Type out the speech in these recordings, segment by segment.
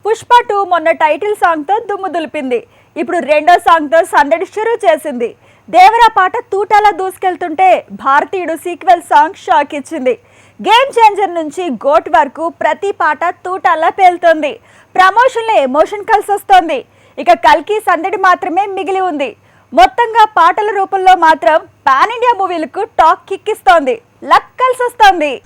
పుష్ప 2 మొన్న title song తో దుమ్ము దులిపింది. ఇప్పుడు రెండో సాంగ్ తో సందడి షురూ చేసింది. దేవరా పాట తూటాలా దూసుకెళ్తుంటే భారతీయుడు సీక్వెల్ సాంగ్ షాక్ ఇచ్చింది. గేమ్ చేంజర్ నుంచి గోట్ వరకు ప్రతి పాట తూటాలా పేలుతోంది. ప్రమోషన్లో ఎమోషన్ కలిసి వస్తోంది. ఇక కల్కి సందడి మాత్రమే మిగిలి ఉంది. మొత్తంగా పాటల రూపంలో మాత్రం పాన్ ఇండియా మూవీలకు టాక్ కిక్కిస్తోంది.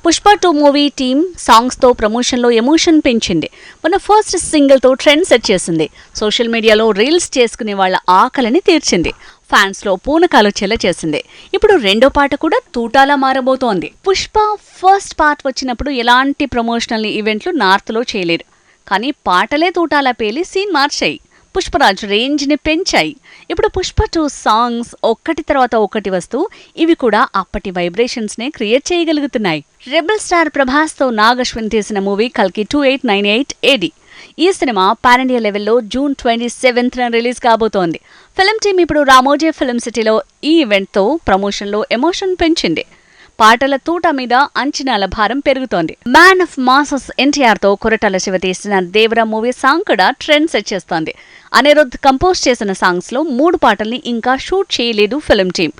పుష్ప 2 మూవీ టీమ్ సాంగ్స్ తో ప్రమోషన్ లో ఎమోషన్ పెంచింది. మన ఫస్ట్ సింగిల్ తో ట్రెండ్ సెట్ చేసింది. సోషల్ మీడియాలో రీల్స్ చేసుకునే వాళ్ళ ఆకలిని తీర్చింది. ఫ్యాన్స్ లో పూనకాలు చెల్ల చేసింది. ఇప్పుడు రెండో పాట కూడా తూటాలా మారబోతోంది. పుష్ప ఫస్ట్ పార్ట్ వచ్చినప్పుడు ఎలాంటి ప్రమోషనల్ ఈవెంట్లు నార్త్ లో చేయలేరు. కానీ పాటలే తూటాలా పేలి సీన్ మార్చాయి. పుష్పరాజ్ రేంజ్ ని పెంచాయి. ఇప్పుడు పుష్ప 2 సాంగ్స్ ఒక్కటి తర్వాత ఒకటి వస్తూ ఇవి కూడా అప్పటి వైబ్రేషన్స్ నే క్రియేట్ చేయగలుగుతున్నాయి. రెబల్ స్టార్ ప్రభాస్ తో నాగ్ అశ్విన్ తీసిన మూవీ కల్కి 2898 AD. ఈ సినిమా పాన్ ఇండియా లెవెల్లో జూన్ 27th రిలీజ్ కాబోతోంది. ఫిల్మ్ టీమ్ ఇప్పుడు రామోజీ ఫిల్మ్ సిటీలో ఈ ఈవెంట్ తో ప్రమోషన్ లో ఎమోషన్ పెంచింది. పాటల తూట మీద అంచనాల భారం పెరుగుతోంది. మ్యాన్ ఆఫ్ మాసెస్ ఎన్టీఆర్ తో కొరటాల శివ తీసిన దేవరా మూవీ సాంగ్ కూడా ట్రెండ్ సెట్ చేస్తోంది. అనిరుద్ధ్ కంపోజ్ చేసిన సాంగ్స్ లో 3 పాటల్ని ఇంకా షూట్ చేయలేదు ఫిల్మ్ టీమ్.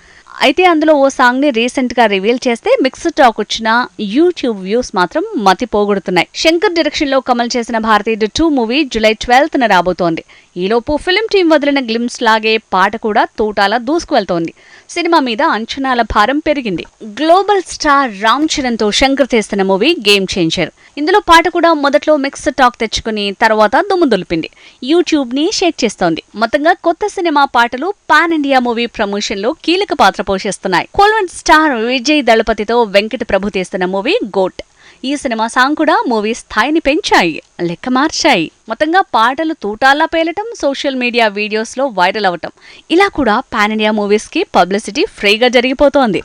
అయితే అందులో ఓ సాంగ్ ని రీసెంట్ గా రివీల్ చేస్తే మిక్స్డ్ టాక్ వచ్చిన యూట్యూబ్ వ్యూస్ మాత్రం మతి పోగొడుతున్నాయి. శంకర్ డైరెక్షన్ లో కమల్ చేసిన భారతీయుడు 2 మూవీ జూలై 12th రాబోతోంది. ఈలోపు ఫిల్మ్ టీం వదిలిన గ్లిమ్స్ లాగే పాట కూడా తూటాలా దూసుకువెళ్తోంది. సినిమా మీద అంచనాల భారం పెరిగింది. గ్లోబల్ స్టార్ రామ్ చరణ్ తో శంకర్ తీస్తున్న మూవీ గేమ్ చేంజర్. ఇందులో పాట కూడా మొదట్లో మిక్స్డ్ టాక్ తెచ్చుకుని తర్వాత దుమ్ము దులిపింది. యూట్యూబ్ ని షేక్ చేస్తోంది. మొత్తంగా కొత్త సినిమా పాటలు పాన్ ఇండియా మూవీ ప్రమోషన్ లో కీలక పాత్ర పోషిస్తున్నాయి. కోల్వెంట్ స్టార్ విజయ్ దళపతితో వెంకట ప్రభు తీస్తున్న మూవీ గోట్. ఈ సినిమా సాంగ్ కూడా మూవీ స్థాయిని పెంచాయి, లెక్క మార్చాయి. మొత్తంగా పాటలు తూటాల్లా పేలటం, సోషల్ మీడియా వీడియోస్ లో వైరల్ అవటం, ఇలా కూడా పాన్ ఇండియా మూవీస్ కి పబ్లిసిటీ ఫ్రీగా జరిగిపోతోంది.